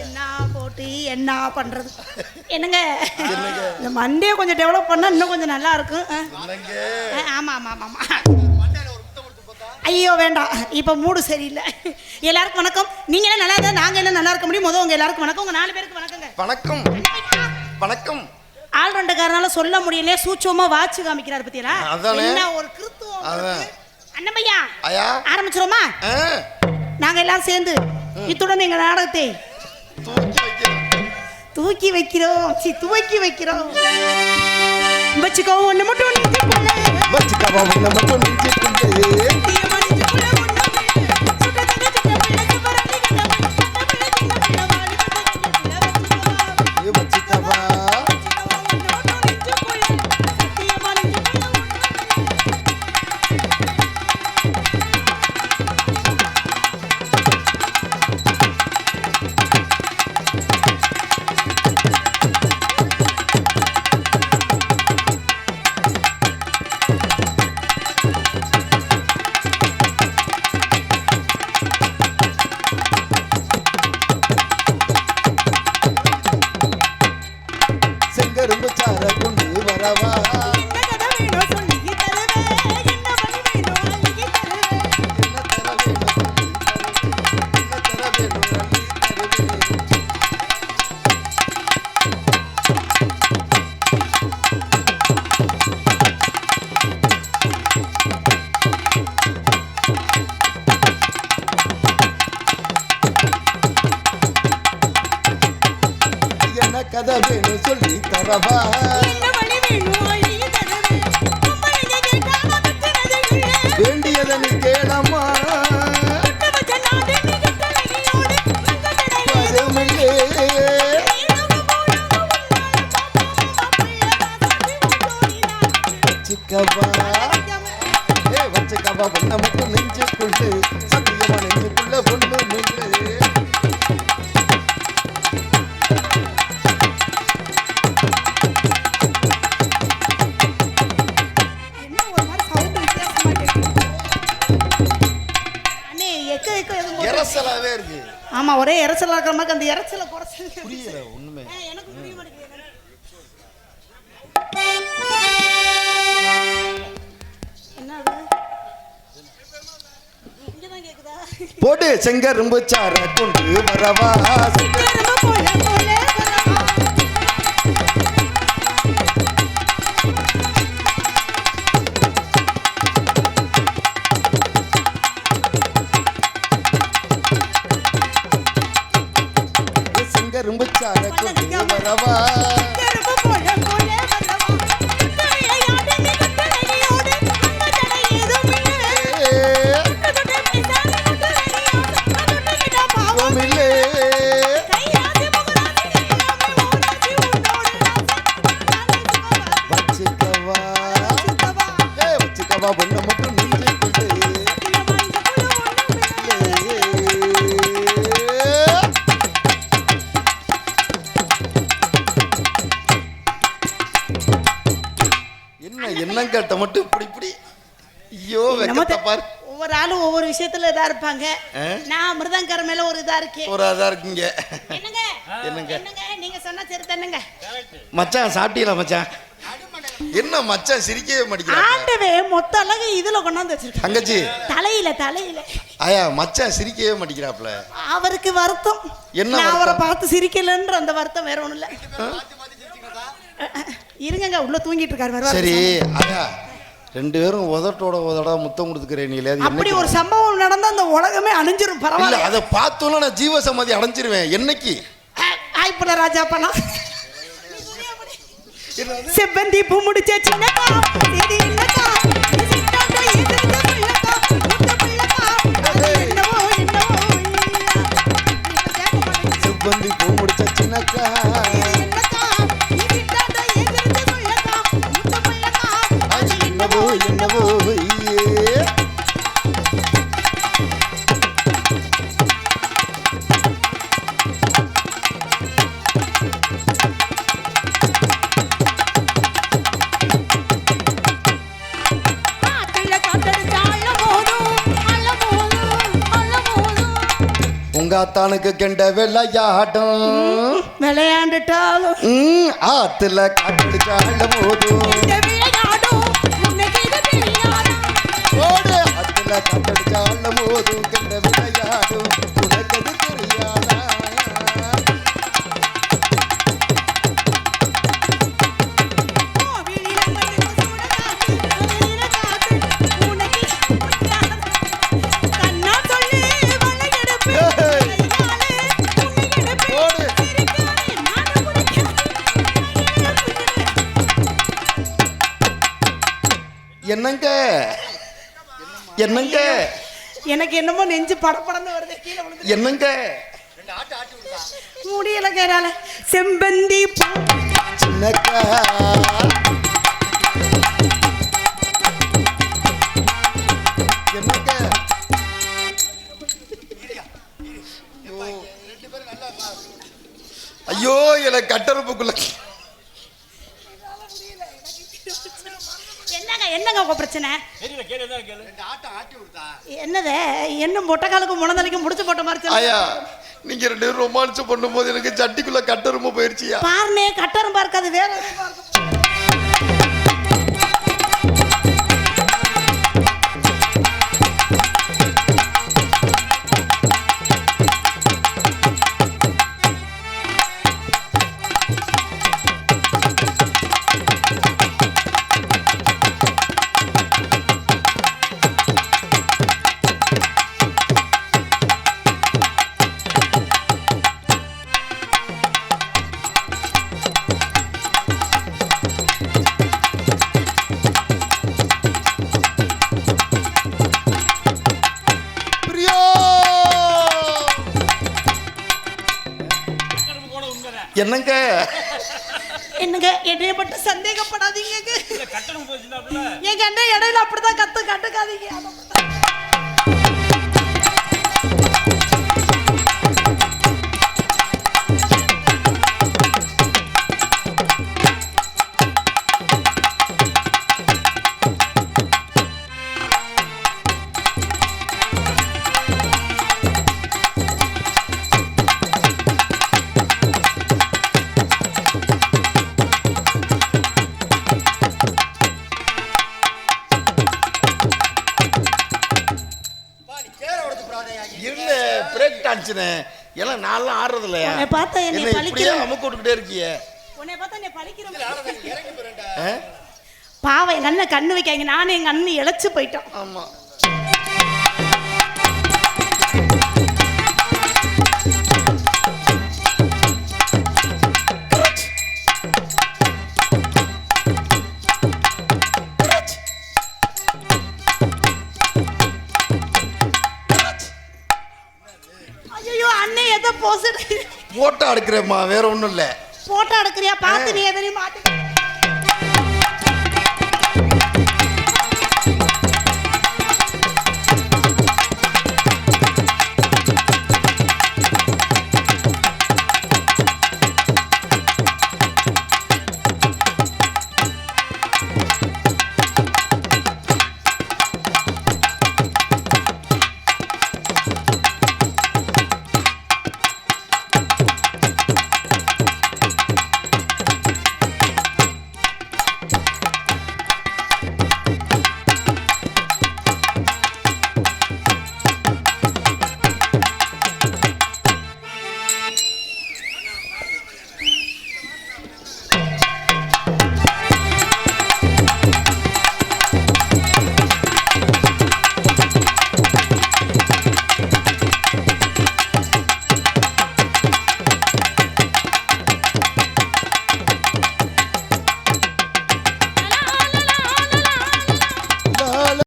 என்ன போட்டு என்ன பண்றது? என்னங்க இந்த மண்டையை கொஞ்சம் டெவலப் பண்ணா இன்னும் கொஞ்சம் நல்லா இருக்கும். ஆமா ஆமா ஆமா. ஐயோ வேண்டாம், இப்போ மூடு சரியில்லை. எல்லாருக்கும் வணக்கம். நீங்க என்ன நல்லா இருந்தா நாங்க என்ன நல்லா இருக்க முடியும்? முதல் உங்க எல்லாருக்கும் வணக்கம். உங்க 4 பேருக்கு வணக்கங்க. வணக்கம் வணக்கம். ஆள் ரெண்டுக்காரனால சொல்ல முடியல, சூட்சமா வாட்ச் காமிக்கிறாரு பத்தியா? என்ன ஒரு கிருத்துவம். அண்ணமையா ஆரம்பிச்சிரோமா? நாங்க எல்லாம் சேர்ந்து இத்துடன் எங்க நாடகத்தை தூக்கி வைக்கிறோம். துவக்கி வைக்கிறோம். வச்சுக்கோ ஒண்ணு மட்டும் கதை வேணும் சொல்லி தரவா? வேண்டியதை நீ கேளம்மா. வச்சுக்கவா பொண்ணை மட்டும் நெஞ்சுக்குள்ளு, சத்தியமா நெஞ்சுக்குள்ள பொண்ணு மில்லு. ஆமா, ஒரே இறைச்சலா இருக்கிற மாதிரி அந்த இறைச்சலை குறைச்சு புரியல ஒண்ணுமே. எனக்கு புரிய மாட்டேங்குது. போடு செங்கரும்பு சார கொண்டு வரவா? செங்கரும்பு சார கொண்டு வரவா? என்ன கேட்ட மட்டும் இப்படி இப்படி. ஐயோ வெக்கத்தை பாரு. ஒவ்வொரு ஆளும் ஒவ்வொரு விஷயத்துல இதா இருப்பாங்க. நான் மிருதங்கர மேல ஒரு இதா இருக்கேன். ஒரு இதா இருக்கீங்க. என்னங்க என்னங்க நீங்க சொன்னா சரி தானங்க. மச்சான் சாப்பிட்டீங்களா மச்சான்? என்ன மச்சான் சிரிக்கவே மாட்டேங்கிறாங்க. ஆண்டவே மொத்த அழகு இதுல கொண்டாந்து வச்சிருக்காங்க. தங்கச்சி தலையில ஆயா மச்சான் சிரிக்கவே மாட்டேங்கிறாப்ல. அவருக்கு வருத்தம். என்ன அவரை பார்த்து சிரிக்கலன்ற அந்த வருத்தம் வேற ஒண்ணும் இல்ல. இருங்க உள்ள தூங்கிட்டு இருக்காரு. சரி ஆயா, 2 பேரும் உதட்டோட முத்தம் கொடுத்துக்கிறேன். அப்படி ஒரு சம்பவம் நடந்தா அந்த உலகமே அழிஞ்சிரும். பரவாயில்ல, அதை பார்த்தோன்னா நான் ஜீவசமாதி அடைஞ்சிருவேன். என்னைக்கு ஆய்ப்புல ராஜா பண்ணா செவ்வந்தி பூ முடிச்ச சின்னக்கா செவ்வந்தி பூ முடிச்ச சின்னக்கா என்னவோ உங்க அத்தானுக்கு கெண்ட விளையாடும் விளையாண்டுட்டாலும் ஆத்துல காட்டடிச்சால போதும் ஓடு ஆத்துல காட்டடிச்சால போதும் கெண்ட விளையாடும் உனக்கு அது தெரியாதா என்னங்க என்னங்க எனக்கு என்னமோ நெஞ்சு படப்படன்னு வருது கீழே விழுந்து என்னங்க முடியல கேரால செம்பந்தி சின்னக்கா என்னங்க ஐயோ எனக்கு கட்டறுப்புக்குள்ள என்னங்க உங்க பிரச்சனை என்னது என்ன மொட்டைக்காலுக்கு முழந்தலைக்கு முடிச்சு போட்ட மாதிரி ஐயா நீங்க ரெண்டு பேரும் ரொமான்ஸ் பண்ணும்போது எனக்கு சட்டிக்குள்ள கட்டரும்பு போயிருச்சியா பாருனே கட்டரும்பா இருக்காது வேற என்னங்க என்னங்க என்னைய மட்டும் சந்தேகப்படாதீங்க எங்க அண்ணன் இடையில அப்படிதான் கட்டுக்காதீங்க எல்லாம் நான்லாம் ஆடுறது இல்லையா பார்த்தா என்ன பழிக்கிறேன் அமுக்கு விட்டுக்கிட்டே இருக்கிய உன்னை பார்த்தா என்ன பழிக்கிறேன் பாவம் எங்க அண்ணன் கண்ணு வைக்காங்க நானும் எங்க அண்ணன் இழைச்சு போயிட்டோம் ஆமா போட்டோ எடுக்கிறேம்மா வேற ஒண்ணும் இல்ல போட்டோ எடுக்கிறியா பார்த்து நீ எதையும் மாட்டி